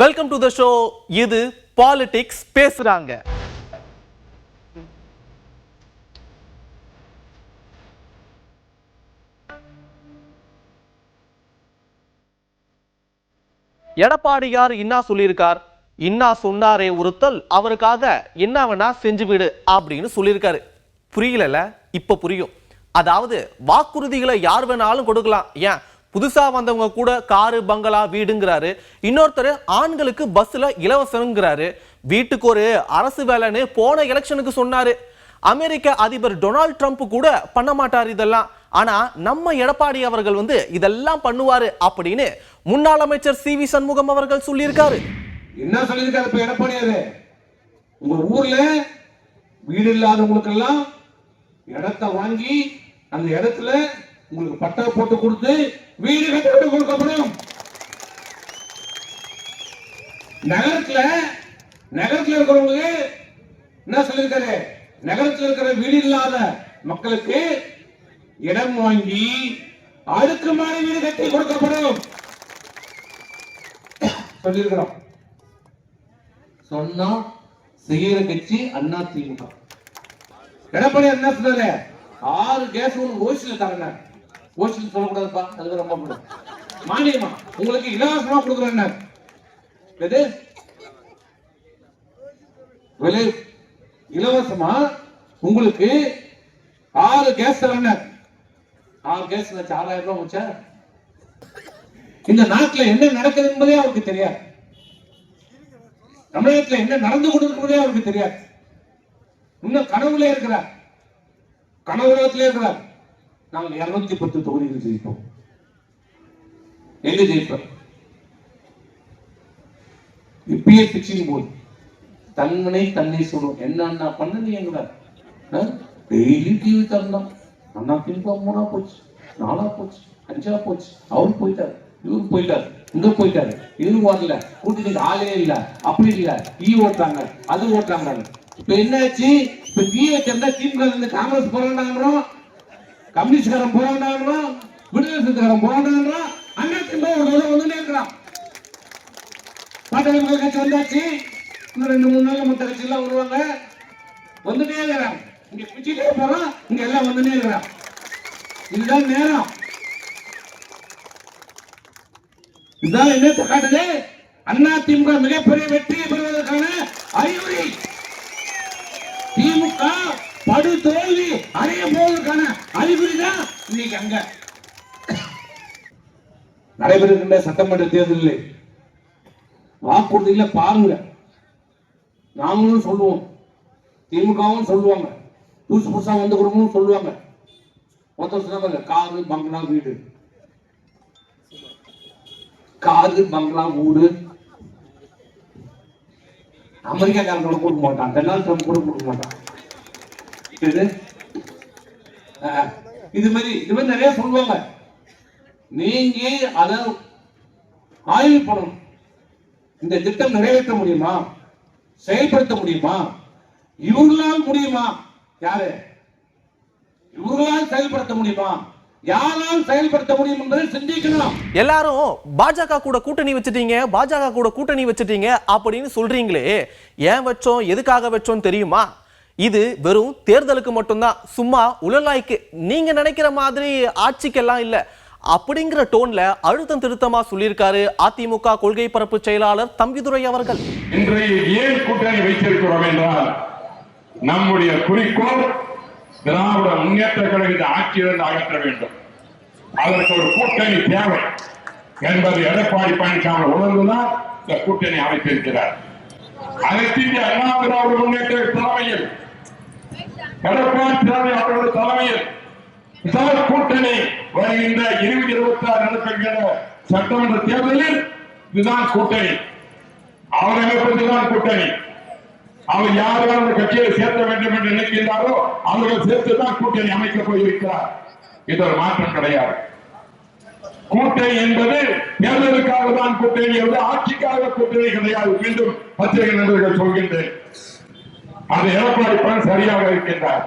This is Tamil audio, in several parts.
Welcome to the show. இது பாலிடிக்ஸ் பேசுறாங்க. எடப்பாடியார் இன்னா சொல்லியிருக்கார், இன்னா சொன்னாரே ஒருத்தல் அவருக்காக என்ன வேணா செஞ்சு விடு அப்படின்னு சொல்லியிருக்காரு. புரியல? இப்ப புரியும். அதாவது வாக்குறுதிகளை யார் வேணாலும் கொடுக்கலாம். ஏன் புதுசா வந்தவங்க கூட காரு பங்களா வீடுங்கிறாரு. இன்னொருத்தர் ஆண்களுக்கு பஸ்ல இலவசங்கிறாரு. வீட்டுக்கு ஒரு அரசு வேலைன்னு போன எலெக்ஷனுக்கு சொன்னாரு. அமெரிக்க அதிபர் டொனால்ட் ட்ரம்ப் கூட பண்ண மாட்டார் இதெல்லாம். ஆனா நம்ம எடப்பாடி அவர்கள் இதெல்லாம் பண்ணுவாரு அப்படின்னு முன்னாள் அமைச்சர் சி வி சண்முகம் அவர்கள் சொல்லியிருக்காரு. என்ன சொல்லியிருக்காரு இப்ப எடப்பாடியாரு? உங்க ஊர்ல வீடு இல்லாதவங்களுக்கு எல்லாம் இடத்தை வாங்கி அந்த இடத்துல உங்களுக்கு பட்டா போட்டு கொடுத்து வீடு கட்டி கொடுக்கப்படும். நகரத்துல இருக்கிறவங்களுக்கு என்ன சொல்லியிருக்காரு? நகரத்தில் இருக்கிற வீடு இல்லாத மக்களுக்கு இடம் வாங்கி அடுக்குமாடி வீடு கட்டி கொடுக்கப்படும் சொல்லியிருக்கிறோம். சொன்னா செய்யற கட்சி அண்ணா திமுக. எடப்பாடி என்ன சொன்னாரு? 6 கேஸ் ஓசில தரங்க. ஓசில சொல்லக்கூடாதுப்பா, அது ரொம்ப மானியமா உங்களுக்கு இலவசமா கொடுக்குறேன். எது விலை இலவசமா உங்களுக்கு 6 கேஸ் தரங்க. 6 கேஸ் 6000 ரூபாய் வச்சா இந்த நாட்டில் என்ன நடக்குது என்பதே அவருக்கு தெரியாது. தமிழகத்தில் என்ன நடந்து கொண்டிருக்கிறதே அவருக்கு தெரியாது. இன்னும் கனவுல இருக்கிறார், கனவுலகத்திலே இருக்கிறார். நாங்கள் 210 தொகுதிகள் ஜெயிப்போம். எங்க ஜெயிப்போம்? இப்பயே பிச்சிங் போது தன்னை தன்னை சொல்லும். என்ன பண்ணீங்க? டெய்லி டிவி தரலாம். அண்ணா திமுக 3ஆ போச்சு, 4ஆ போச்சு, 5ஆ போச்சு. அவரு போயிட்டாரு, இவரு போயிட்டாரு, இங்க போயிட்டாரு, இவரு வரல, கூட்டணி ஆளே இல்ல, அப்படி இல்ல, ஓட்டுறாங்க, அது ஓட்டுறாங்க. இப்ப என்னாச்சு? இப்ப திமுக காங்கிரஸ் போராண்டாங்கிறோம், கம்யூனிஸ்ட்காரன் போராண்டாங்கிறோம், விடுதலை சிறுத்தைக்காரன் போராண்டாங்கிறோம். அண்ணா திமுக வந்துட்டே இருக்கிறான். பாட்டாளி கட்சி வந்தாச்சு, இன்னும் 2-3 நாள் மற்ற கட்சி எல்லாம் வருவாங்க. வந்துட்டே இருக்கிறாங்க. இங்க பிச்சுட்டே போறோம், இங்க எல்லாம் வந்துட்டே இருக்கிறான். இதுதான் நேரம். இதுதான் என்னத்தை காட்டுது? அண்ணா திமுக மிகப்பெரிய வெற்றியை பெறுவதற்கான அறிகுறி. திமுக படு தோல்வி அடைய போவதற்கான அறிகுறி தான் இன்னைக்கு அங்க நடைபெறுகின்ற சட்டமன்ற தேர்தலில் வாக்குறுதியில பாருங்க. நாங்களும் சொல்லுவோம், திமுகவும் சொல்லுவாங்க, புதுசா வந்து குடும்பமும் சொல்லுவாங்க. மொத்தம் சொன்னாங்க காரு பங்களா வீடு, காரு பங்களா வீடு. அமெரிக்காக்காரங்களோட கொடுக்க மாட்டான், டொனால்ட் ட்ரம்ப் கூட கொடுக்க மாட்டான். இது மாதிரி நிறைய சொல்லுவாங்க. நீங்க அதை ஆய்வு பண்ணணும். இந்த திட்டம் நிறைவேற்ற முடியுமா, செயல்படுத்த முடியுமா, இவர்களால் முடியுமா? யாரு இவர்களால் செயல்படுத்த முடியுமா, யாரால் செயல்படுத்த முடியும் என்பதை சிந்திக்கணும். எல்லாரும் பாஜக கூட கூட்டணி வச்சுட்டீங்க, பாஜக கூட கூட்டணி வச்சுட்டீங்க அப்படின்னு சொல்றீங்களே, ஏன் வச்சோம், எதுக்காக வச்சோம் தெரியுமா? இது வெறும் தேர்தலுக்கு மட்டும்தான், சும்மா உளலாய்க்கு. நீங்க நினைக்கிற மாதிரி ஆட்சிக்கெல்லாம் இல்ல அப்படிங்கிற டோன்ல அழுத்தம் திருத்தமா சொல்லியிருக்காரு அதிமுக கொள்கை பரப்பு செயலாளர் தம்பிதுரை அவர்கள். இன்றைய ஏன் கூட்டணி வைத்திருக்கிறோம் என்றால், நம்முடைய குறிக்கோள் திராவிட முன்னேற்ற கழகத்தை ஆட்சியிலிருந்து அகற்ற வேண்டும். அதற்கு ஒரு கூட்டணி தேவை என்பது எடப்பாடி பழனிசாமி உணர்ந்துதான் இந்த கூட்டணி அமைத்திருக்கிறார். அனைத்து இந்திய அண்ணா திராவிட முன்னேற்ற தலைமையில், எடப்பாடி அவர்களது தலைமையில் கூட்டணி வருகின்ற 2026 நடக்கின்ற சட்டமன்ற தேர்தலில் இதுதான் கூட்டணி. அவர் அமைப்பதுதான் கூட்டணி. அவர் யார் அந்த கட்சியை சேர்க்க வேண்டும் என்று நினைக்கின்றாரோ அவர்கள் சேர்த்துதான் கூட்டணி அமைக்கப் போயிருக்கிறார். இது ஒரு மாற்றம் கிடையாது. கூட்டணி என்பது தேர்தலுக்காக தான் கூட்டணி, ஆட்சிக்காக கூட்டணி கிடையாது. மீண்டும் பத்திரிகை நண்பர்கள் சொல்கின்றேன், அது எடப்பாடி பழனிசாமி சரியாக இருக்கின்றார்.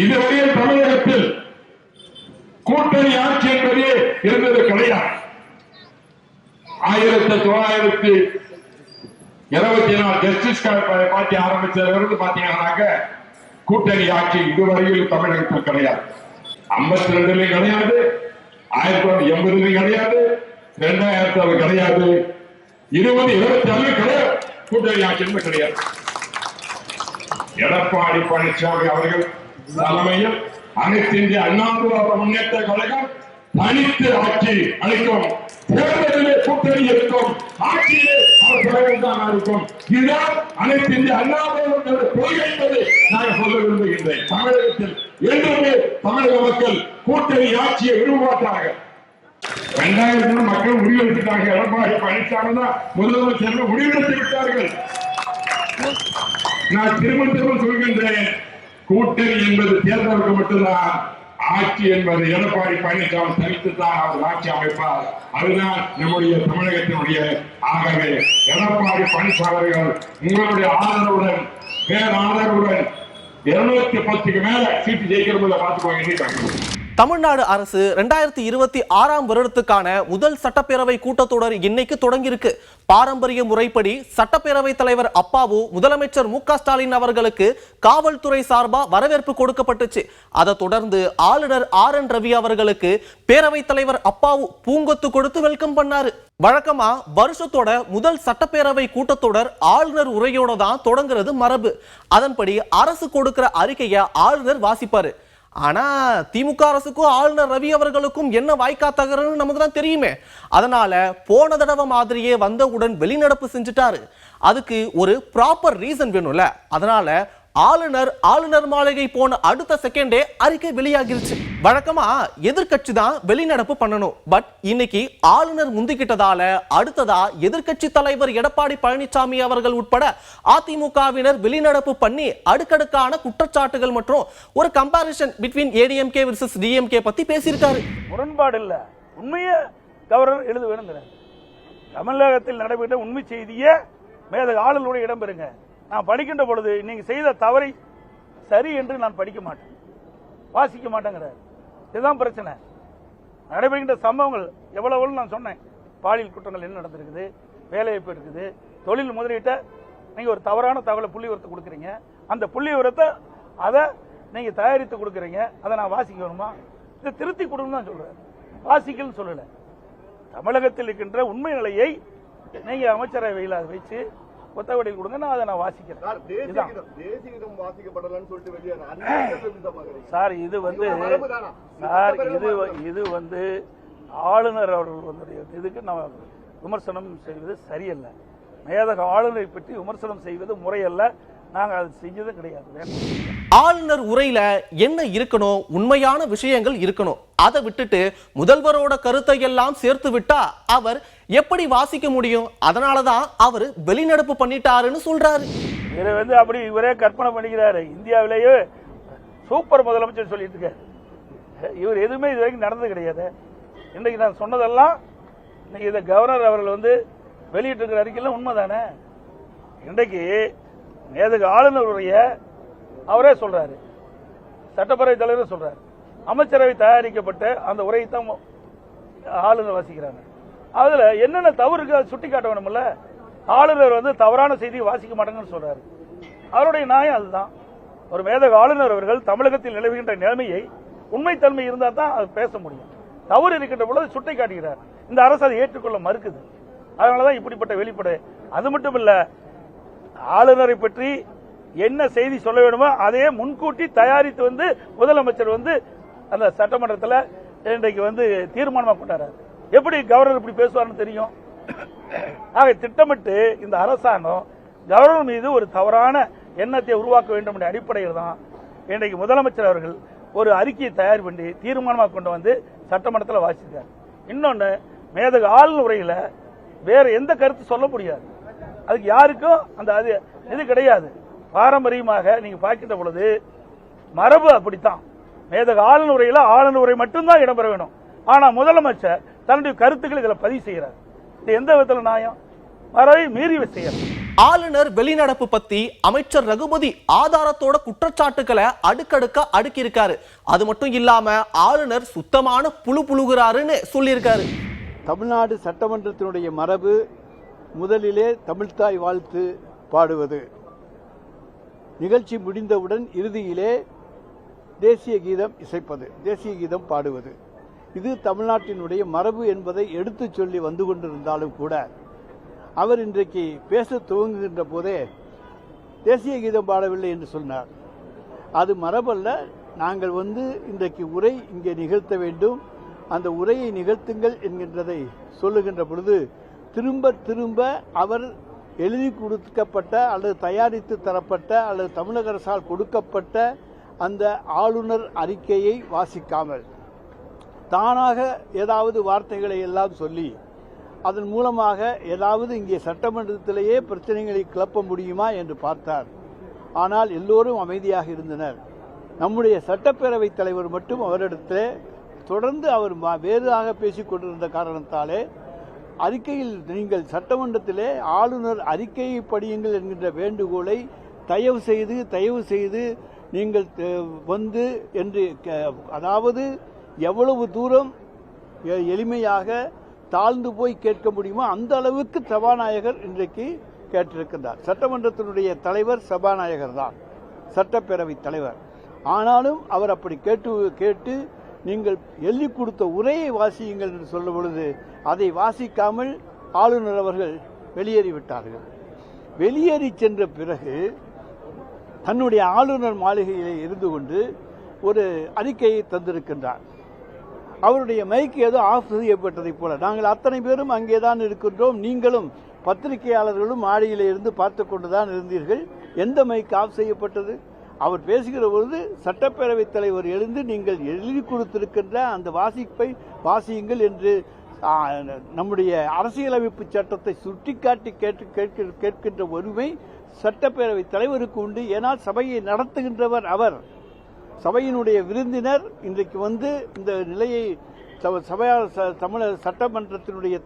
இதுவரையில் தமிழகத்தில் கூட்டணி ஆட்சி என்பதே இருந்தது கிடையாது. 1924 ஜஸ்டிஸ் பார்ட்டி ஆரம்பிச்சதிலிருந்து பாத்தீங்கன்னாக்க கூட்டணி ஆட்சி இதுவரையில் தமிழகத்தில் கிடையாது. 52 கிடையாது, 1980 கிடையாது, 2000 கிடையாது, 2024 கிடையாது. கூட்டணி ஆட்சி கிடையாது. எடப்பாடி பழனிசாமி அவர்கள் தலைமையில் அனைத்து இந்திய அண்ணா திராவிட முன்னேற்ற கழகம் தனித்து ஆட்சி அளிக்கும். தேர்தலிலே கூட்டணி இருக்கும், ஆட்சியிலே அவர் தான் இருக்கும். இதுதான் அனைத்து இந்திய அண்ணா திராவிட கொள்கை என்பதை நான் சொல்ல விரும்புகின்றேன். தமிழகத்தில் என்றுமே தமிழக மக்கள் கூட்டணி ஆட்சியை விரும்பமாட்டார்கள். 2000 மக்கள் முடிவெடுத்தாங்க. எடப்பாடி பழனிசாமி தான் முதலமைச்சர் முடிவெடுத்து விட்டார்கள். நான் திரும்ப சொல்கின்றேன், கூட்டணி என்பது தேர்தலுக்கு மட்டும்தான், ஆட்சி என்பது எடப்பாடி பழனிசாமி தனித்துத்தான் அவர் ஆட்சி அமைப்பார். அதுதான் நம்முடைய தமிழகத்தினுடைய. ஆகவே எடப்பாடி பழனிசாமி அவர்கள் உங்களுடைய ஆதரவுடன், பேராதரவுடன் 210க்கு மேல சீட்டு ஜெயிக்கிறதுல பார்த்துக்கோங்க. தமிழ்நாடு அரசு 2026 வருடத்துக்கான முதல் சட்டப்பேரவை கூட்டத்தொடர் இன்னைக்கு தொடங்கியிருக்கு. பாரம்பரிய முறைப்படி சட்டப்பேரவை தலைவர் அப்பாவு முதலமைச்சர் மு.க. ஸ்டாலின் அவர்களுக்கு காவல்துறை சார்பா வரவேற்பு கொடுக்கப்பட்டுச்சு. அதை தொடர்ந்து ஆளுநர் ஆர்.என். ரவி அவர்களுக்கு பேரவைத் தலைவர் அப்பாவு பூங்கொத்து கொடுத்து வெல்கம் பண்ணாரு. வழக்கமா வருஷத்தோட முதல் சட்டப்பேரவை கூட்டத்தொடர் ஆளுநர் உரையோட தான் தொடங்குறது மரபு. அதன்படி அரசு கொடுக்கிற அறிக்கையை ஆளுநர் வாசிப்பாரு. ஆனா திமுக அரசுக்கும் ஆளுநர் ரவி அவர்களுக்கும் என்ன வாய்க்கா தகரன்னு நமக்கு தான் தெரியுமே. அதனால போன தடவை மாதிரியே வந்தவுடன் வெளிநடப்பு செஞ்சுட்டாரு. அதுக்கு ஒரு ப்ராப்பர் ரீசன் வேணும்ல. அதனால ஆளுநர் மாளிகை போன அடுத்த செகண்டே அறிக்கை வெளியாகிருச்சு. வழக்கமா எதிர்கட்சி தான் வெளிநடப்பு பண்ணணும். பட் இன்னைக்கு ஆளுநர் முந்திக்கிட்டதால அடுத்ததா எதிர்கட்சி தலைவர் எடப்பாடி பழனிசாமி அவர்கள் உட்பட அதிமுகவினர் வெளிநடப்பு பண்ணி அடுக்கடுக்கான குற்றச்சாட்டுகள் மற்றும் ஒரு comparison between ADMK versus DMK பத்தி பேசியிருக்காரு. முரண்பாடு இல்ல, உண்மையை கவர்னர் எழுத வேணுங்கிறார். தமிழகத்தில் நடைபெற்ற உண்மை செய்தியை மேத ஆளுநருடைய இடம்பெறுங்க. நான் படிக்கின்ற பொழுது நீங்க செய்த தவறை சரி என்று நான் படிக்க மாட்டேன், வாசிக்க மாட்டேங்கிறார். இதுதான் பிரச்சனை. நடைபெறுகின்ற சம்பவங்கள் எவ்வளவு நான் சொன்னேன். பாலியல் குற்றங்கள் என்ன நடந்திருக்குது, வேலைவாய்ப்பு இருக்குது, தொழில் முதலீட்டை நீங்க ஒரு தவறான தகவலை புள்ளி விவரத்தை கொடுக்குறீங்க. அந்த புள்ளி விவரத்தை அதை நீங்க தயாரித்து கொடுக்குறீங்க. அதை நான் வாசிக்கணுமா? இதை திருத்தி கொடுன்னு தான் சொல்றேன், வாசிக்கன்னு சொல்லல. தமிழகத்தில் இருக்கின்ற உண்மை நிலையை நீங்க அமைச்சரவையில் அதை வச்சு ஒத்தவடையில் கொடுங்க, நான் அதை நான் வாசிக்கிறேன். சார் இது வந்து ஆளுநர் அவர்களுடைய இதுக்கு நான் விமர்சனம் செய்வது சரியல்ல. மேதக ஆளுநரை பற்றி விமர்சனம் செய்வது முறையல்ல. நாங்கள் அது செஞ்சதும் கிடையாது. ஆளுநர் உரையில என்ன இருக்கணும், உண்மையான விஷயங்கள் இருக்கணும். அதை விட்டுட்டு முதல்வரோட கருத்தை எல்லாம் சேர்த்து விட்டா அவர் எப்படி வாசிக்க முடியும்? அதனாலதான் அவர் வெளிநடப்பு பண்ணிட்டாருன்னு சொல்றாரு. இவரை வந்து அப்படி இவரே கற்பனை பண்ணிக்கிறாரு. இந்தியாவிலேயே சூப்பர் முதலமைச்சர் சொல்லிட்டு இருக்காரு. இவர் எதுவுமே இது வரைக்கும் நடந்தது கிடையாது. இன்றைக்கு நான் சொன்னதெல்லாம் இன்னைக்கு இதை கவர்னர் அவர்கள் வந்து வெளியிட்டு இருக்கிற அறிக்கையில் உண்மைதானே. இன்றைக்கு நேதுக்கு ஆளுநர் உரைய அவரே சொல்றாரு, சட்டப்பேரவை தலைவர் சொல்றாரு, அமைச்சரவை தயாரிக்கப்பட்ட அந்த உரையை தான் ஆளுநர் வாசிக்கிறாங்க. அதுல என்னென்ன தவறுக்கு சுட்டி காட்ட வேணும்ல. ஆளுநர் வந்து தவறான செய்தியை வாசிக்க மாட்டாங்கன்னு சொல்றாரு. அவருடைய நியாயம் அதுதான். ஒரு மேதக ஆளுநர் அவர்கள் தமிழகத்தில் நிலவுகின்ற நிலைமையை உண்மைத்தன்மை இருந்தால் தான் அது பேச முடியும். தவறு இருக்கின்ற பொழுது சுட்டி காட்டுகிறார். இந்த அரசு அதை ஏற்றுக்கொள்ள மறுக்குது. அதனாலதான் இப்படிப்பட்ட வெளிப்படை. அது மட்டும் இல்ல, ஆளுநரை பற்றி என்ன செய்தி சொல்ல வேண்டுமோ அதையே முன்கூட்டி தயாரித்து வந்து முதலமைச்சர் வந்து அந்த சட்டமன்றத்தில் இன்றைக்கு வந்து தீர்மானமாக கொண்டாரு. எப்படி கவர்னர் இப்படி பேசுவார்னு தெரியும். ஆக திட்டமிட்டு இந்த அரசாங்கம் கவர்னர் மீது ஒரு தவறான எண்ணத்தை உருவாக்க வேண்டும் என்ற அடிப்படையில் தான் இன்றைக்கு முதலமைச்சர் அவர்கள் ஒரு அறிக்கையை தயார் பண்ணி தீர்மானமாக கொண்டு வந்து சட்டமன்றத்தில் வாசித்தார். இன்னொன்று, மேதக ஆளுநர் உரையில் வேற எந்த கருத்து சொல்ல முடியாது. அதுக்கு யாருக்கும் அந்த இது கிடையாது. பாரம்பரியமாக நீங்க பார்க்கின்ற பொழுது மரபு அப்படித்தான். மேதக ஆளுநர் உரையில் ஆளுநர் உரை மட்டும்தான் இடம்பெற வேணும். ஆனா முதலமைச்சர் தன்னுடைய கருத்துக்களை இதுல பதிவு செய்கிறார். இது எந்த விதத்தில் நியாயம்? மரபை மீறி செய்யணும். ஆளுநர் வெளிநடப்பு பத்தி அமைச்சர் ரகுபதி ஆதாரத்தோட குற்றச்சாட்டுகளை அடுக்கடுக்க அடுக்கி இருக்காரு. அது மட்டும் இல்லாம ஆளுநர் சுத்தமான புழுகுறாருன்னு சொல்லியிருக்காரு. தமிழ்நாடு சட்டமன்றத்தினுடைய மரபு முதலிலே தமிழ்த்தாய் வாழ்த்து பாடுவது, நிகழ்ச்சி முடிந்தவுடன் இறுதியிலே தேசிய கீதம் இசைப்பது, தேசிய கீதம் பாடுவது. இது தமிழ்நாட்டினுடைய மரபு என்பதை எடுத்துச் சொல்லி வந்து கொண்டிருந்தாலும் கூட அவர் இன்றைக்கு பேச துவங்குகின்ற போதே தேசிய கீதம் பாடவில்லை என்று சொன்னார். அது மரபல்ல. நாங்கள் இன்றைக்கு உரை இங்கே நிகழ்த்த வேண்டும், அந்த உரையை நிகழ்த்துங்கள் என்கின்றதை சொல்லுகின்ற பொழுது திரும்ப திரும்ப அவர் எழுதி கொடுக்கப்பட்ட அல்லது தயாரித்து தரப்பட்ட அல்லது தமிழக அரசால் கொடுக்கப்பட்ட அந்த ஆளுநர் அறிக்கையை வாசிக்காமல் தானாக ஏதாவது வார்த்தைகளை எல்லாம் சொல்லி அதன் மூலமாக ஏதாவது இங்கே சட்டமன்றத்திலேயே பிரச்சனைகளை கிளப்ப முடியுமா என்று பார்த்தார். ஆனால் எல்லோரும் அமைதியாக இருந்தனர். நம்முடைய சட்டப்பேரவைத் தலைவர் மட்டும் அவரிடத்தில் தொடர்ந்து அவர் வேறாக பேசிக் கொண்டிருந்த காரணத்தாலே அறிக்கையில் நீங்கள் சட்டமன்றத்திலே ஆளுநர் அறிக்கையை படியுங்கள் என்கின்ற வேண்டுகோளை தயவு செய்து நீங்கள் என்று அதாவது எவ்வளவு தூரம் எளிமையாக தாழ்ந்து போய் கேட்க முடியுமோ அந்த அளவுக்கு சபாநாயகர் இன்றைக்கு கேட்டிருக்கின்றார். சட்டமன்றத்தினுடைய தலைவர் சபாநாயகர் தான், சட்டப்பேரவைத் தலைவர். ஆனாலும் அவர் அப்படி கேட்டு நீங்கள் எழுதி கொடுத்த உரையை வாசியுங்கள் என்று சொல்ல பொழுது அதை வாசிக்காமல் ஆளுநர் அவர்கள் வெளியேறிவிட்டார்கள். வெளியேறி சென்ற பிறகு தன்னுடைய ஆளுநர் மாளிகையிலே இருந்து கொண்டு ஒரு அறிக்கையை தந்திருக்கின்றார். அவருடைய மைக் ஏதோ ஆஃப் செய்யப்பட்டதைப் போல நாங்கள் அத்தனை பேரும் அங்கேதான் இருக்கின்றோம், நீங்களும் பத்திரிகையாளர்களும் மாடியிலே இருந்து பார்த்து கொண்டுதான் இருந்தீர்கள். எந்த மைக் ஆஃப் செய்யப்பட்டது? அவர் பேசுகிற பொழுது சட்டப்பேரவைத் தலைவர் எழுந்து நீங்கள் எழுதி கொடுத்திருக்கின்ற அந்த வாசிப்பை வாசியுங்கள் என்று நம்முடைய அரசியலமைப்பு சட்டத்தை சுட்டிக்காட்டி கேட்கின்ற உரிமை சட்டப்பேரவைத் தலைவருக்கு உண்டு. ஏனால் சபையை நடத்துகின்றவர் அவர், சபையினுடைய விருந்தினர். இன்றைக்கு இந்த நிலையை தமிழக சட்டமன்றத்தினுடைய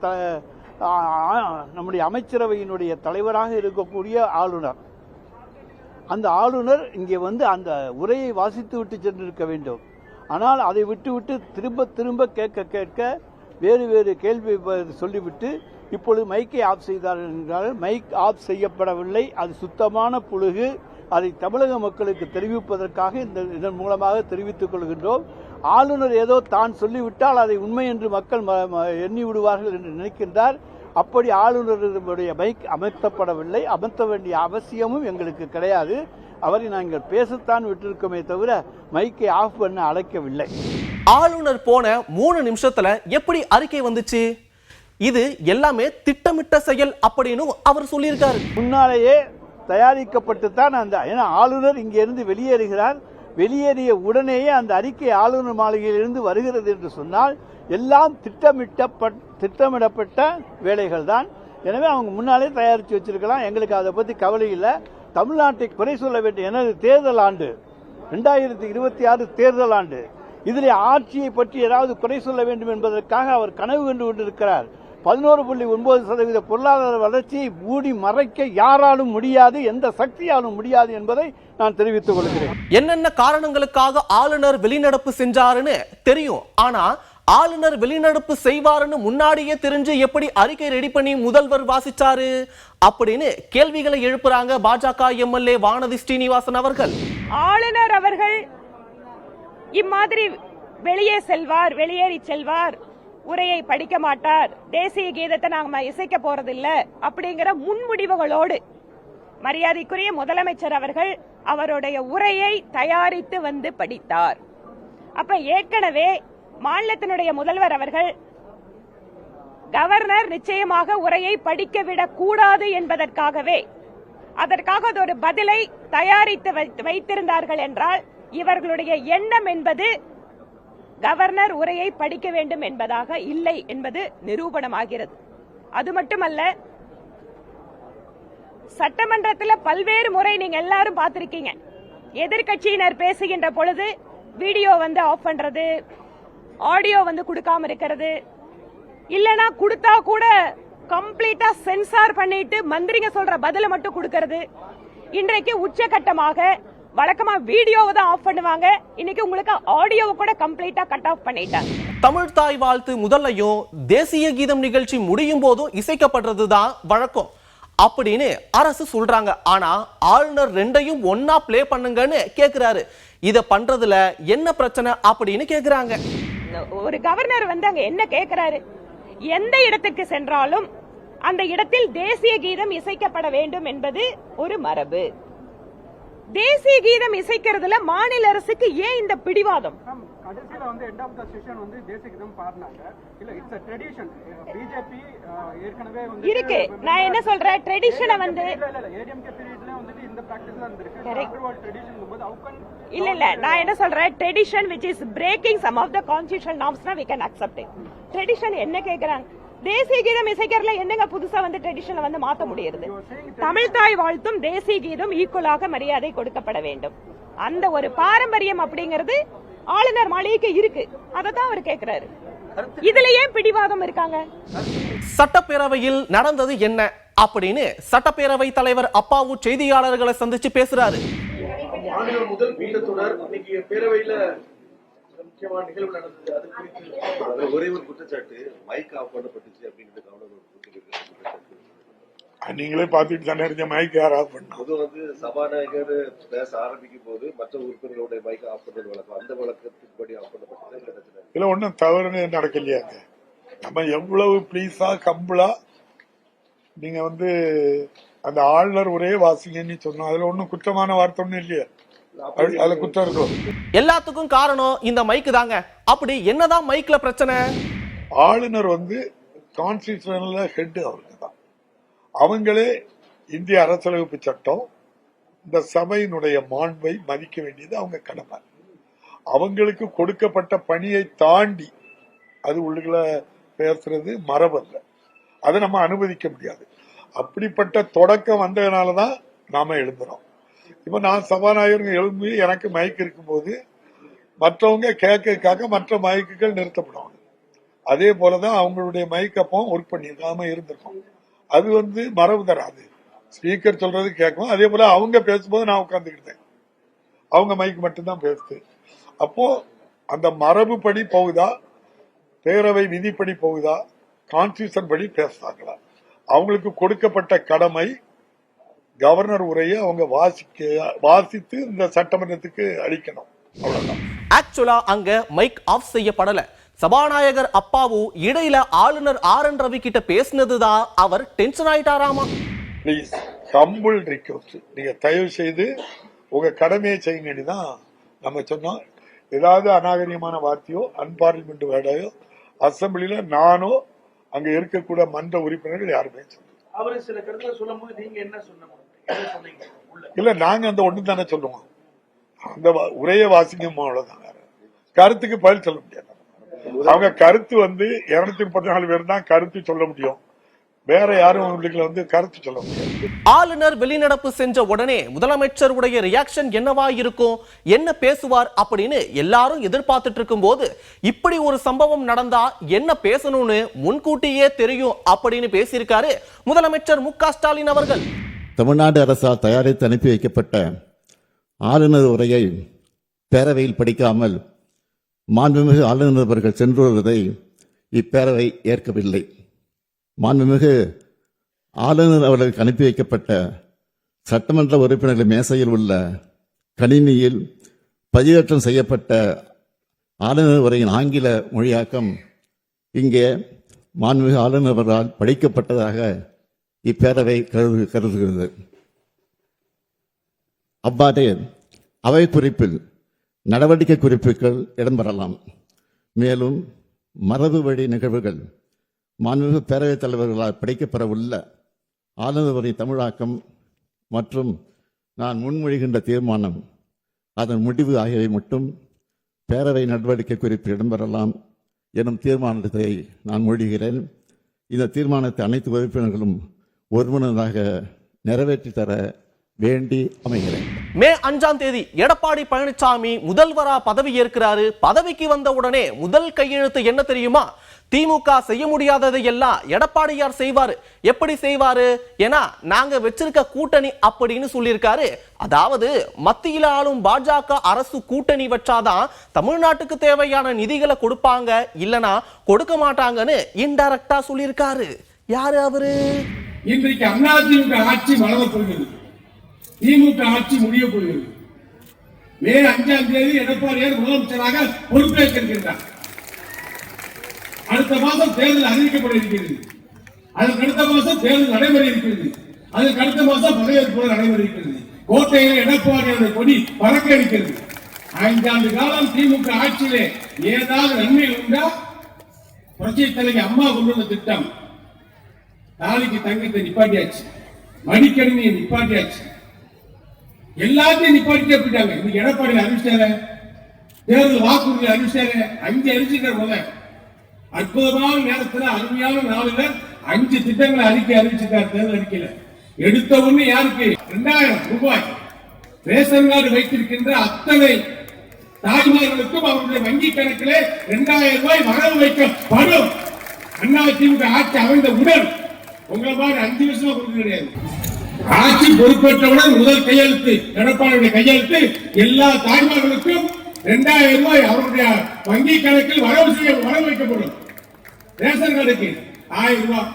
நம்முடைய அமைச்சரவையினுடைய தலைவராக இருக்கக்கூடிய ஆளுநர், அந்த ஆளுநர் இங்கே அந்த உரையை வாசித்து விட்டு சென்றிருக்க வேண்டும். ஆனால் அதை விட்டுவிட்டு திரும்ப கேட்க வேறு கேள்வி சொல்லிவிட்டு இப்பொழுது மைக்கை ஆஃப் செய்தார்கள் என்றால் மைக் ஆஃப் செய்யப்படவில்லை. அது சுத்தமான புழுகு. அதை தமிழக மக்களுக்கு தெரிவிப்பதற்காக இதன் மூலமாக தெரிவித்துக் கொள்கின்றோம். ஆளுநர் ஏதோ தான் சொல்லிவிட்டால் அதை உண்மை என்று மக்கள் எண்ணி விடுவார்கள் என்று நினைக்கின்றார். அப்படி ஆளுநருடைய மைக் அமர்த்தப்படவில்லை. அமர்த்த வேண்டிய அவசியமும் எங்களுக்கு கிடையாது. அவரை நாங்கள் பேசத்தான் விட்டிருக்கோமே தவிர மைக்கை ஆஃப் பண்ண அழைக்கவில்லை. ஆளுநர் போன 3 நிமிஷத்துல எப்படி அறிக்கை வந்துச்சு? இது எல்லாமே திட்டமிட்ட செயல் அப்படின்னு அவர் சொல்லியிருக்காரு. முன்னாலேயே தயாரிக்கப்பட்டு தான் ஏன்னா ஆளுநர் இங்கிருந்து வெளியேறுகிறார். வெளியேறிய உடனேயே அந்த அறிக்கை ஆளுநர் மாளிகையிலிருந்து வருகிறது என்று சொன்னால் எல்லாம் திட்டமிடப்பட்ட வேலைகள் தான். எனவே அவங்க முன்னாலே தயாரித்து வச்சிருக்கலாம். எங்களுக்கு அதை பற்றி கவலை இல்லை. தமிழ்நாட்டை குறை சொல்ல வேண்டிய எனது தேர்தல் ஆண்டு 2026 தேர்தல் ஆண்டு. இதில் ஆட்சியை பற்றி ஏதாவது குறை சொல்ல வேண்டும் என்பதற்காக அவர் கனவு கண்டு கொண்டிருக்கிறார். 11.9% பொருளாதார வளர்ச்சியை மூடி மறைக்க யாராலும் முடியாது, எந்த சக்தியாலும் முடியாது என்பதை நான் தெரிவித்துக் கொள்கிறேன். என்னென்ன காரணங்களுக்காக ஆளுநர் வெளிநடப்பு செஞ்சாருன்னு தெரியும். ஆனா ஆளுநர் வெளிநடப்பு செய்வாருன்னு முன்னாடியே தெரிஞ்சு எப்படி அறிக்கை ரெடி பண்ணி முதல்வர் வாசிச்சாரு அப்படின்னு கேள்விகளை எழுப்புறாங்க பாஜக எம்எல்ஏ வானதி ஸ்ரீனிவாசன் அவர்கள். ஆளுநர் அவர்கள் இம்மாதிரி வெளியேறி செல்வார், உரையை படிக்க மாட்டார், தேசிய கீதத்தை நாம இசைக்க போறதில்லை அப்படிங்கிற முன்முடிவுகளோடு மரியாதைக்குரிய முதலமைச்சர் அவர்கள் அவருடைய உரையை தயாரித்து படித்தார். அப்ப ஏற்கனவே மாநிலத்தினுடைய முதல்வர் அவர்கள் கவர்னர் நிச்சயமாக உரையை படிக்கவிடக் கூடாது என்பதற்காகவே அதற்காக ஒரு பதிலை தயாரித்து வைத்திருந்தார்கள் என்றால் இவர்களுடைய எண்ணம் என்பது கவர்னர் உரையை படிக்க வேண்டும் என்பதாக இல்லை என்பது நிரூபணமாகிறது. அது மட்டுமல்ல, சட்டமன்றத்தில் பல்வேறு முறை நீங்க எல்லாரும் பார்த்திருக்கீங்க, எதிர்கட்சியினர் பேசுகின்ற பொழுது வீடியோ ஆஃப் பண்றது, ஆடியோ கொடுக்காம இருக்கிறது, இல்லனா கொடுத்தா கூட கம்ப்ளீட்டா சென்சார் பண்ணிட்டு மந்திரிங்க சொல்ற பதில மட்டும் கொடுக்கிறது. இன்றைக்கு உச்சகட்டமாக வழக்கமா வீடியோவை தான் ஆஃப் பண்ணுவாங்க, இன்னைக்கு உங்களுக்கு ஆடியோவை கூட கம்ப்ளீட்டா கட் ஆஃப் பண்ணிட்டாங்க. தமிழ் தாய் வாழ்த்து முதல்லையும் தேசிய கீதம் நிகழ்ச்சி முடியும் போதும் இசைக்கப்படுறதுதான் வழக்கம் அப்படின்னு அரசு சொல்றாங்க. ஆனா ஆளுநர் ரெண்டையும் ஒன்னா பிளே பண்ணுங்கன்னு கேக்குறாரு. இத பண்றதுல என்ன பிரச்சனை அப்படின்னு கேக்குறாங்க. ஒரு கவர்னர் வந்து அங்க என்ன கேக்குறாரு, எந்த இடத்துக்கு சென்றாலும் அந்த இடத்தில் தேசிய கீதம் இசைக்கப்பட வேண்டும் என்பது ஒரு மரபு. தேசிய கீதம் இசைக்கிறதுல மாநில அரசுக்கு ஏன் இந்த பிடிவாதம்? கடைசியில வந்து எண்ட் ஆஃப் தி செஷன் வந்து தேசிய கீதம் பாடுனாங்க. இல்ல இட்ஸ் a tradition. பிஜேபி ஏற்கனவே வந்து இருக்கு. நான் என்ன சொல்றேன், ட்ரெடிஷனை வந்து ஏடிஎம்கே பீரியட்ல வந்து இந்த பிராக்டிஸ் தான் இருந்திருக்கு. ஆஃப்டர்வர்ட் ட்ரெடிஷன் போது இல்ல நான் என்ன சொல்றேன், tradition which is breaking some of the constitutional norms we can accept it. Tradition என்ன கேக்குறாங்க, தேசிய கீதம் இசைக்கிறதுல என்னங்க புதுசா வந்து ட்ரெடிஷனை வந்து மாத்த முடியாது? தமிழ் தாய் வாழ்த்தும் தேசிய கீதம் ஈக்குவலாக மரியாதை கொடுக்கப்பட வேண்டும். அந்த ஒரு பாரம்பரியம் அப்படிங்கிறது ஆளுநர் மாளிகைக்கு இருக்கு. அததான் அவர் கேக்குறாரு. இதுல ஏன் பிடிவாதம் இருக்காங்க? சட்டப்பேரவையில் நடந்தது என்ன அப்படின்னு சட்டப்பேரவை தலைவர் அப்பாவு செய்தியாளர்களை சந்திச்சு பேசுறாரு. மாநில முதல் கூட்டத்தொடர் இன்னைக்கு பேரவையில முக்கியமான நிகழ்வு நடந்தது. அது குறித்து ஒரே ஒரு குற்றச்சாட்டு, மைக் ஆஃப் பண்ணப்பட்டுச்சு அப்படிங்கிறது கவனம். நீங்களே பார்த்துட்டு தானே இருந்த மைக் யார் ஆஃப் பண்ண? பொது வந்து சபாநாயகர் பேச ஆரம்பிக்கும் போது மற்ற உறுப்பினர்களுடைய மைக் ஆஃப் பண்ணது வழக்கம். அந்த வழக்கத்தின்படி ஆஃப் பண்ணப்பட்டது. இதுல ஒன்றும் தவறுன்னு நடக்கலையாங்க. நம்ம எவ்வளவு பிளீஸா கம்பளா நீங்க வந்து அந்த ஆளுநர் ஒரே வாசிங்கன்னு சொன்னோம். அதுல ஒன்னும் குற்றமான வார்த்தை ஒன்னும் இல்லையா? அதுல குற்றம் இருக்கும். எல்லாத்துக்கும் காரணம் இந்த மைக் தாங்க. அப்படி என்னதான் மைக்ல பிரச்சனை? ஆளுநர் வந்து கான்ஸ்டிடியூஷன்ல ஹெட் அவருக்கு தான். அவங்களே இந்திய அரசியலமைப்பு சட்டம், இந்த சபையினுடைய மாண்பை மதிக்க வேண்டியது அவங்க கடமை. அவங்களுக்கு கொடுக்கப்பட்ட பணியை தாண்டி அது உள்ள பேசுறது மரபல்ல. அதை நம்ம அனுமதிக்க முடியாது. அப்படிப்பட்ட தொடக்கம் வந்ததுனாலதான் நாம எழுதுறோம். இப்ப நான் சபாநாயகர் எழும்பி எனக்கு மைக் இருக்கும்போது மற்றவங்க கேட்கறதுக்காக மற்ற மைக்குகள் நிறுத்தப்படுவாங்க. அதே போலதான் அவங்களுடைய மைக் அப்போ ஒர்க் பண்ணிருக்காம இருந்திருக்கும். அது வந்து மரபு தராது. ஸ்பீக்கர் சொல்றது கேட்கும். அதே போல அவங்க பேசும்போது நான் உட்கார்ந்துக்கிட்டேன். அவங்க மைக் மட்டும்தான் பேசுது. அப்போ அந்த மரபு படி போகுதா, பேரவை விதிப்படி போகுதா, கான்ஸ்டிடியூஷன் படி பேசுறாங்களா? அவங்களுக்கு கொடுக்கப்பட்ட கடமை கவர்னர் உரையை அவங்க வாசித்து இந்த சட்டமன்றத்துக்கு அளிக்கணும். அவ்வளவுதான். ஆக்சுவலா அங்க மைக் ஆஃப் செய்யப்படல. சபாநாயகர் அப்பாவு இடையில ஆளுநர் ஆர்.என். ரவி கிட்ட பேசினதுதான் அவர் டென்ஷன் ஆயிட்டாராமா. பிளீஸ் ஹம்பிள் ரிக்வெஸ்ட், நீங்க தயவு செய்து உங்க கடமையை செய்யுங்கன்னு நம்ம சொன்னோம். ஏதாவது அநாகரிகமான வார்த்தையோ அன்பார்லிமெண்ட் வேர்டையோ அசம்பிளில நானோ அங்க இருக்கக்கூட மன்ற உறுப்பினர்கள் யாருமே சொல்லுங்க. அவரு சில கருத்துல சொல்லும் போது நீங்க என்ன சொன்னீங்க? இல்ல நாங்க அந்த ஒண்ணு தானே சொல்லுவோம். அந்த உரைய வாசிக்கும் அவ்வளவுதான். கருத்துக்கு பதில் சொல்ல முடியாது. அவங்க கருத்து வந்து 234 பேர் தான் கருத்து சொல்ல முடியும். வேற யாரும் உங்களுக்கு வந்து கருத்து சொல்ல முடியாது. ஆளுநர் வெளிநடப்பு செஞ்ச உடனே முதலமைச்சர் உடைய ரியாக்ஷன் என்னவா இருக்கும், என்ன பேசுவார் அப்படின்னு எல்லாரும் எதிர்பார்த்துட்டு இருக்கும் போது இப்படி ஒரு சம்பவம் நடந்தா என்ன பேசணும்னு முன்கூட்டியே தெரியும் அப்படின்னு பேசியிருக்காரு முதலமைச்சர் மு.க. ஸ்டாலின் அவர்கள். தமிழ்நாடு அரசால் தயாரித்து அனுப்பி வைக்கப்பட்ட ஆளுநர் உரையை பேரவையில் படிக்காமல் மாண்புமிகு ஆளுநர் அவர்கள் சென்று வருவதை இப்பேரவை ஏற்கவில்லை. மாண்புமிகு ஆளுநர் அவர்களுக்கு அனுப்பி வைக்கப்பட்ட சட்டமன்ற உறுப்பினர்கள் மேசையில் உள்ள கணினியில் பதிவேற்றம் செய்யப்பட்ட ஆளுநர் உரையின் ஆங்கில மொழியாக்கம் இங்கே மாண்புமிகு ஆளுநர் அவர்களால் படிக்கப்பட்டதாக இப்பேரவை கருதுகிறது. அவ்வாறே அவை குறிப்பில் நடவடிக்கை குறிப்புகள் இடம்பெறலாம். மேலும் மரபு வழி நிகழ்வுகள் மாண்புமிகு பேரவைத் தலைவர்களால் படிக்கப்பெறவுள்ள ஆளுநர் உரை தமிழாக்கம் மற்றும் நான் முன்மொழிகின்ற தீர்மானம் அதன் முடிவு ஆகியவை மட்டும் பேரவை நடவடிக்கை குறிப்பில் இடம்பெறலாம் எனும் தீர்மானத்தை நான் மொழிகிறேன். இந்த தீர்மானத்தை அனைத்து உறுப்பினர்களும் ஒருமனதாக நிறைவேற்றி தர வேண்டி அமைகிறேன். மே 5ஆம் தேதி எடப்பாடி பழனிசாமி முதல்வரா பதவி ஏற்கிறாரு. பதவிக்கு வந்த உடனே முதல் கையெழுத்து என்ன தெரியுமா? திமுக செய்ய முடியாததை எல்லாம் எடப்பாடியார் செய்வாரு. எப்படி செய்வாரு? ஏன்னா நாங்க வச்சிருக்க கூட்டணி அப்படின்னு சொல்லியிருக்காரு. அதாவது மத்தியில ஆளும் பாஜக அரசு கூட்டணி வச்சாதான் தமிழ்நாட்டுக்கு தேவையான நிதிகளை கொடுப்பாங்க, இல்லனா கொடுக்க மாட்டாங்கன்னு இன்டைரக்டா சொல்லியிருக்காரு. யாரு அவரு? இன்றைக்கு அதிமுக ஆட்சி வளரப் போகிறது, திமுக ஆட்சி முடிய போகிறது. மே 5ஆம் தேதி எடப்பாடியார் முதலமைச்சராக பொறுப்பேற்க இருக்கின்றார். அடுத்த மாதம் தேர்தல் அறிவிக்கப்பட இருக்கிறது. அதற்கு அடுத்த மாதம் தேர்தல் நடைபெற இருக்கிறது. அதற்கு அடுத்த மாதம் பதவியேற்பு நடைபெற இருக்கிறது. கோட்டையில் எடப்பாடியாருடைய கொடி பறக்க இருக்கிறது. 5 ஆண்டு காலம் திமுக ஆட்சியிலே ஏதாவது நன்மை உண்டா? புரட்சி தலைவி அம்மா கொண்டு வந்த திட்டம், தாலிக்கு தங்கத்தை நிப்பாட்டியாச்சு, மடிக்கணினியை நிப்பாட்டியாச்சு, எல்லாத்தையும் நிப்பாட்டிட்டே போயிட்டாங்க. இன்னைக்கு எடப்பாடி அறிவிச்சாரு, தேர்தல் வாக்குறுதி அறிவிச்சாரு, 5 அறிவிச்சிருக்கிற முதல் அற்புதமான நேரத்தில் அருமையான நாளில் 5 திட்டங்களை அறிவிச்சிருக்காரு. தேர்தல் அறிக்கையில எடுத்த ஒண்ணு யாருக்கு? 2000 ரூபாய் ரேஷன் கார்டு வைத்திருக்கின்ற அத்தனை தாய்மார்களுக்கும் அவருடைய வங்கி கணக்கிலே 2000 ரூபாய் வரவு வைக்கப்படும். அதிமுக ஆட்சி அமைந்த உடன் உங்களை மாதிரி 5 வருஷமா கொடுக்க கிடையாது. ஆட்சி பொறுப்பேற்றவுடன் முதல் கையெழுத்து எடப்பாடியுடைய கையெழுத்து, எல்லா தாய்மார்களுக்கும் 2000 ரூபாய் அவருடைய வங்கி கணக்கில் வரவு வைக்கப்படும். ரேஷன் கார்டுக்கு 1000 ரூபாய்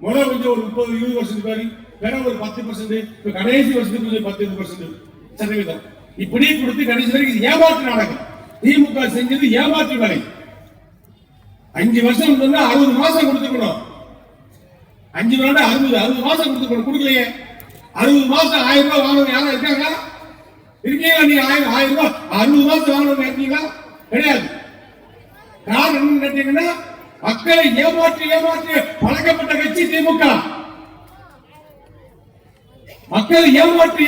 முதல் கொஞ்சம் ஒரு 30-20 வருஷத்துக்கு வரை, வேற ஒரு 10%, கடைசி வருஷத்துக்கு 10% சதவீதம் இப்படி கொடுத்து கடைசி வரைக்கும் ஏமாற்று நாடகம். திமுக செஞ்சது ஏமாற்று வேலை. 5 வருஷம் சொன்னா 60 மாசம் கொடுத்துக்கணும். 5 வருடம் 60 மாசம் கொடுத்துக்கணும். கொடுக்கலையே. 60 மாசம் 1000 ரூபாய் வாங்கணும் யாரும் இருக்காங்க? இருக்கீங்களா? நீங்க 1000 ரூபாய் 60 மாசம் வாங்கணும் இருக்கீங்களா? கிடையாது. காரணம் என்ன கேட்டீங்கன்னா, மக்களை ஏமாற்றி பழக்கப்பட்ட கட்சி திமுக. மக்களை ஏமாற்றி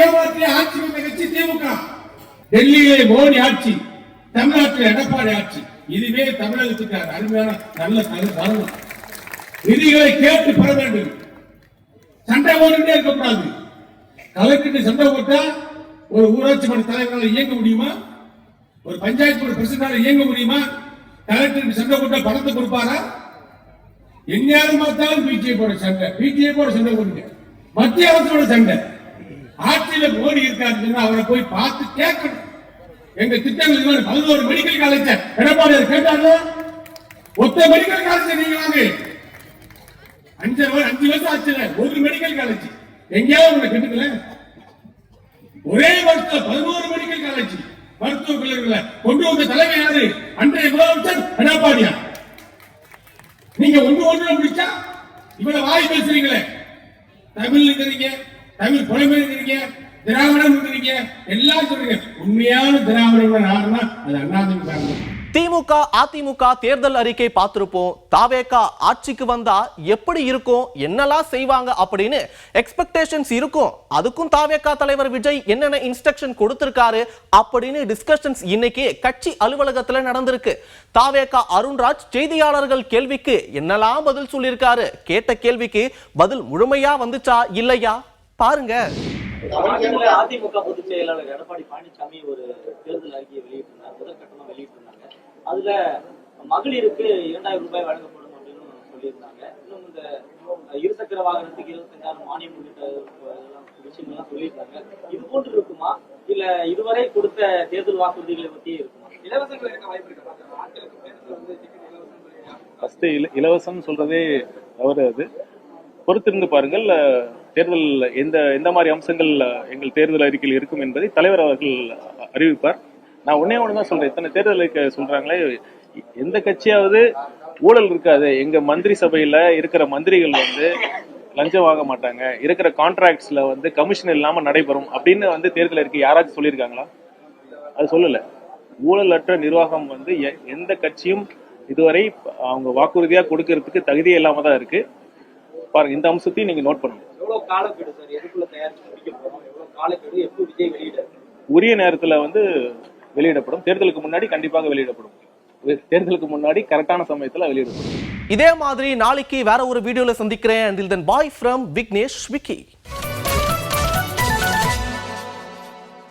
ஆட்சி வந்த கட்சி திமுக. டெல்லியிலே மோடி ஆட்சி, தமிழ்நாட்டில் எடப்பாடி ஆட்சி. இதுவே தமிழகத்துக்கு அருமையான நல்ல தருணம். நிதிகளை கேட்டு பெற வேண்டும். சண்டை போட்டுட்டே இருக்கக்கூடாது. கலெக்டர் சண்டை போட்டா ஒரு ஊராட்சி மன்ற தலைவரால் இயங்க முடியுமா? ஒரு பஞ்சாயத்து போர்டு பிரசிடண்டால இயங்க முடியுமா? கலெக்டருக்கு சண்டை போட்டா பணத்தை கொடுப்பாரா? எந்நேரம் பார்த்தாலும் பிஜேபியோட சண்டை போடுங்க. மத்திய அரசோட சண்டை. ஆட்சியில மோடி இருக்காருன்னு அவரை போய் பார்த்து கேட்கணும். எங்க திட்டங்கள் 11 மெடிக்கல் காலேஜ் எடப்பாடியார் கேட்டாங்க. ஒத்த மெடிக்கல் காலேஜ் நீங்க வாங்க. 5 வருஷம் ஆச்சுல ஒரு மெடிக்கல் காலேஜ் எங்கேயாவது உங்களை கேட்டுக்கல. ஒரே வருஷத்துல 11 மெடிக்கல் காலேஜ் மருத்துவ கல்லூரிகளை கொண்டு வந்த தலைமை யாரு? அன்றைய முதலமைச்சர் எடப்பாடியார். நீங்க ஒன்று முடிச்சா இவ்வளவு வாய் பேசுறீங்களே. தமிழ் இருக்கிறீங்க, தமிழ் புலமை இருக்கிறீங்க, திராவிடம் இருக்கிறீங்க, எல்லாம் சொல்றீங்க. உண்மையான திராவிடம் யாருன்னா அது அதிமுக. திமுக அதிமுக தேர்தல் அறிக்கை பார்த்திருப்போம். தாவேகா ஆட்சிக்கு வந்தா எப்படி இருக்கும், என்னெல்லாம் செய்வாங்க அப்படின்னு எக்ஸ்பெக்டேஷன்ஸ் இருக்கும். அதுக்கும் தாவேகா தலைவர் விஜய் என்னென்ன இன்ஸ்ட்ரக்ஷன் கொடுத்திருக்காரு அப்படின்னு டிஸ்கஷன்ஸ் இன்னைக்கு கட்சி அலுவலகத்துல நடந்திருக்கு. தாவேகா அருண்ராஜ் செய்தியாளர்கள் கேள்விக்கு என்னெல்லாம் பதில் சொல்லியிருக்காரு, கேட்ட கேள்விக்கு பதில் முழுமையா வந்துச்சா இல்லையா பாருங்க. அதிமுக பொதுச் செயலாளர் எடப்பாடி பழனிசாமி ஒரு தேர்தல் அறிக்கையை வெளியிட்டிருந்தார். முதல் கட்டணம் வெளியிட்டிருந்தாங்க. அதுல மகளிருக்கு 2000 ரூபாய் வழங்கப்படும் அப்படின்னு சொல்லியிருந்தாங்க. இன்னும் இந்த இருசக்கர வாகனத்துக்கு 25,000 மானியம் உள்ளிட்ட விஷயங்கள்லாம் சொல்லியிருந்தாங்க. இது போன்று இருக்குமா, இல்ல இதுவரை கொடுத்த தேர்தல் வாக்குறுதிகளை பத்தி இருக்குமா? இலவசங்கள் இருக்க வாய்ப்பு இருக்கா? இலவசம் சொல்றதே தவறு. அது பொறுத்திருந்து பாருங்கள். தேர்தல் எந்த மாதிரி அம்சங்கள் எங்கள் தேர்தல் அறிக்கையில் இருக்கும் என்பதை தலைவர் அவர்கள் அறிவிப்பார். நான் ஒன்னே ஒண்ணுதான் சொல்றேன். இத்தனை தேர்தல் அறிக்கை சொல்றாங்களே, எந்த கட்சியாவது ஊழல் இருக்காது. எங்க மந்திரி சபையில இருக்கிற மந்திரிகள் லஞ்சம் வாங்க மாட்டாங்க, இருக்கிற கான்ட்ராக்ட்ஸ்ல கமிஷன் இல்லாம நடைபெறும் அப்படின்னு தேர்தல் அறிக்கை யாராச்சும் சொல்லியிருக்காங்களா? அது சொல்லல. ஊழலற்ற நிர்வாகம் எந்த கட்சியும் இதுவரை அவங்க வாக்குறுதியா கொடுக்கறதுக்கு தகுதியே இல்லாம தான் இருக்கு. பாருங்க, இந்த அம்சத்தையும் நீங்க நோட் பண்ணணும். எவ்வளவு காலக்கெடு சார், எதுக்குள்ள தயாரிச்சு முடிக்க போறோம், எவ்வளவு காலக்கெடு, எப்போ விஜய் வெளியிட? உரிய நேரத்துல வெளியிடப்படும். தேர்தலுக்கு முன்னாடி கண்டிப்பாக வெளியிடப்படும். தேர்தலுக்கு முன்னாடி கரெக்டான சமயத்துல வெளியிடப்படும். இதே மாதிரி நாளைக்கு வேற ஒரு வீடியோல சந்திக்கிறேன். Until then, bye from Vignesh Vicky.